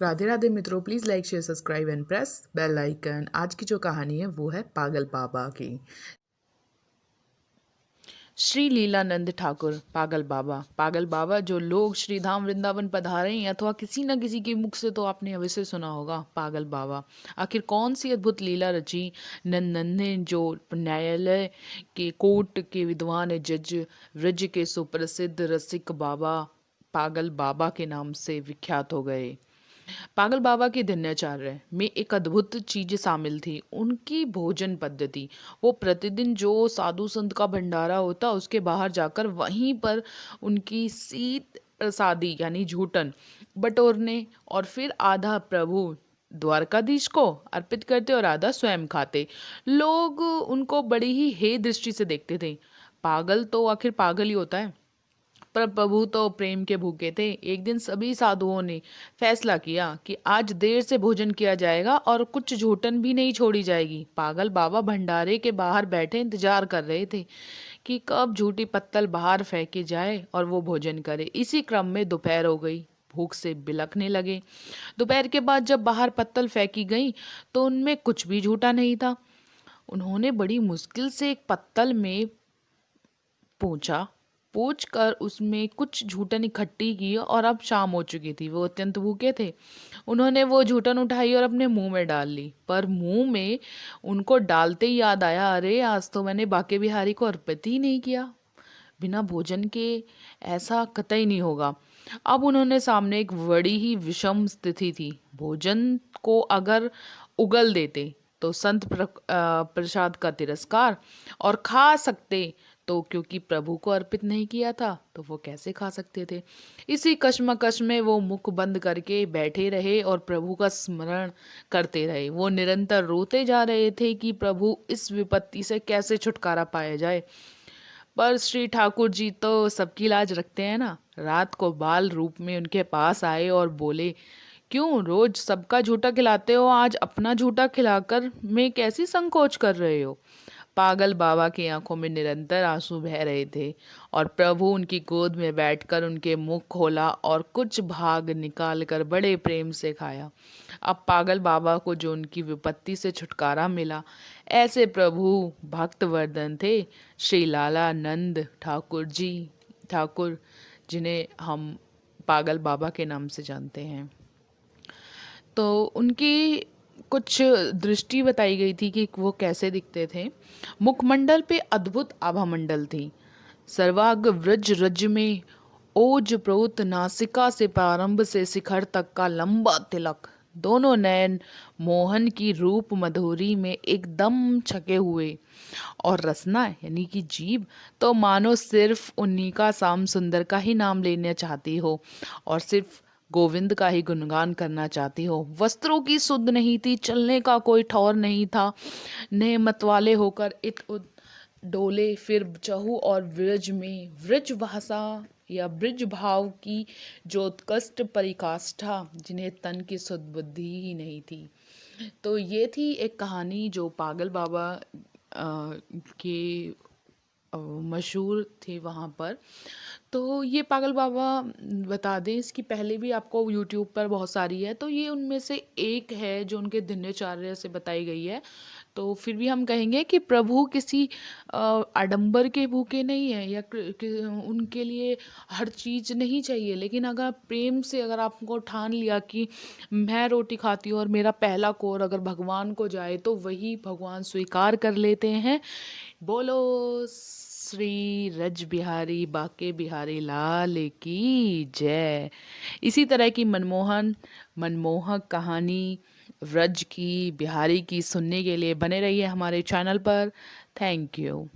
राधे राधे मित्रों, please like share subscribe and press bell icon. आज की जो कहानी है वो है पागल बाबा की। श्री लीलानंद ठाकुर पागल बाबा जो लोग श्री धाम वृंदावन पधारे हैं अथवा किसी न किसी के मुख से तो आपने अवश्य सुना होगा पागल बाबा। आखिर कौन सी अद्भुत लीला रची नंदन ने जो न्यायालय के कोर्ट के विद्वान जज व्रज के सुप्रसिद्ध रसिक बाबा पागल बाबा के नाम से विख्यात हो गए। पागल बाबा की दिनचर्या में एक अद्भुत चीज शामिल थी, उनकी भोजन पद्धति। वो प्रतिदिन जो साधु संत का भंडारा होता उसके बाहर जाकर वहीं पर उनकी शीत प्रसादी यानी झूठन बटोरने और फिर आधा प्रभु द्वारकाधीश को अर्पित करते और आधा स्वयं खाते। लोग उनको बड़ी ही हे दृष्टि से देखते थे। पागल तो आखिर पागल ही होता है, पर प्रभु तो प्रेम के भूखे थे। एक दिन सभी साधुओं ने फैसला किया कि आज देर से भोजन किया जाएगा और कुछ झूठन भी नहीं छोड़ी जाएगी। पागल बाबा भंडारे के बाहर बैठे इंतजार कर रहे थे कि कब झूठी पत्तल बाहर फेंकी जाए और वो भोजन करे। इसी क्रम में दोपहर हो गई। भूख से बिलखने लगे। दोपहर के बाद जब बाहर पत्तल फेंकी गई तो उनमें कुछ भी झूठा नहीं था। उन्होंने बड़ी मुश्किल से एक पत्तल में पूछा पूछ कर उसमें कुछ झूठन इकट्ठी की और अब शाम हो चुकी थी। वो अत्यंत भूखे थे। उन्होंने वो झूठन उठाई और अपने मुंह में डाल ली, पर मुंह में उनको डालते ही याद आया, अरे आज तो मैंने बाके बिहारी को अर्पित ही नहीं किया। बिना भोजन के ऐसा कतई नहीं होगा। अब उन्होंने सामने एक बड़ी ही विषम स्थिति थी। भोजन को अगर उगल देते तो संत प्रसाद का तिरस्कार, और खा सकते तो क्योंकि प्रभु को अर्पित नहीं किया था तो वो कैसे खा सकते थे। इसी कश्मकश में वो मुख बंद करके बैठे रहे और प्रभु का स्मरण करते रहे। वो निरंतर रोते जा रहे थे कि प्रभु इस विपत्ति से कैसे छुटकारा पाया जाए। पर श्री ठाकुर जी तो सबकी लाज रखते हैं ना। रात को बाल रूप में उनके पास आए और बोले, क्यों रोज सबका झूठा खिलाते हो, आज अपना झूठा खिलाकर में कैसी संकोच कर रहे हो। पागल बाबा की आंखों में निरंतर आंसू बह रहे थे और प्रभु उनकी गोद में बैठकर उनके मुख खोला और कुछ भाग निकालकर बड़े प्रेम से खाया। अब पागल बाबा को जो उनकी विपत्ति से छुटकारा मिला, ऐसे प्रभु भक्तवर्धन थे श्री लालानंद ठाकुर जिन्हें हम पागल बाबा के नाम से जानते हैं। तो उनकी कुछ दृष्टि बताई गई थी कि वो कैसे दिखते थे। मुखमंडल पे अद्भुत आभा मंडल थी। सर्वांग व्रज रज में ओज प्रोत नासिका से प्रारंभ से शिखर तक का लंबा तिलक, दोनों नयन मोहन की रूप मधुरी में एकदम छके हुए, और रसना यानी कि जीभ तो मानो सिर्फ उन्हीं का श्याम सुंदर का ही नाम लेना चाहती हो और सिर्फ गोविंद का ही गुणगान करना चाहती हो। वस्त्रों की सुध नहीं थी, चलने का कोई ठौर नहीं था। नए मतवाले होकर इत उद डोले फिर चहु और व्रज भाषा या ब्रिज भाव की जो उत्कृष्ट परिकाष्ठा, जिन्हें तन की सुध बुद्धि ही नहीं थी। तो ये थी एक कहानी जो पागल बाबा के मशहूर थे वहाँ पर। तो ये पागल बाबा बता दें, इसकी पहले भी आपको यूट्यूब पर बहुत सारी है, तो ये उनमें से एक है जो उनके दिनचर्या से बताई गई है। तो फिर भी हम कहेंगे कि प्रभु किसी आडंबर के भूखे नहीं है, या उनके लिए हर चीज़ नहीं चाहिए, लेकिन अगर प्रेम से अगर आपको ठान लिया कि मैं रोटी खाती हूँ और मेरा पहला कोर अगर भगवान को जाए तो वही भगवान स्वीकार कर लेते हैं। बोलो श्री रज बिहारी बाके बिहारी लाल की जय। इसी तरह की मनमोहक कहानी व्रज की बिहारी की सुनने के लिए बने रहिए हमारे चैनल पर। Thank you.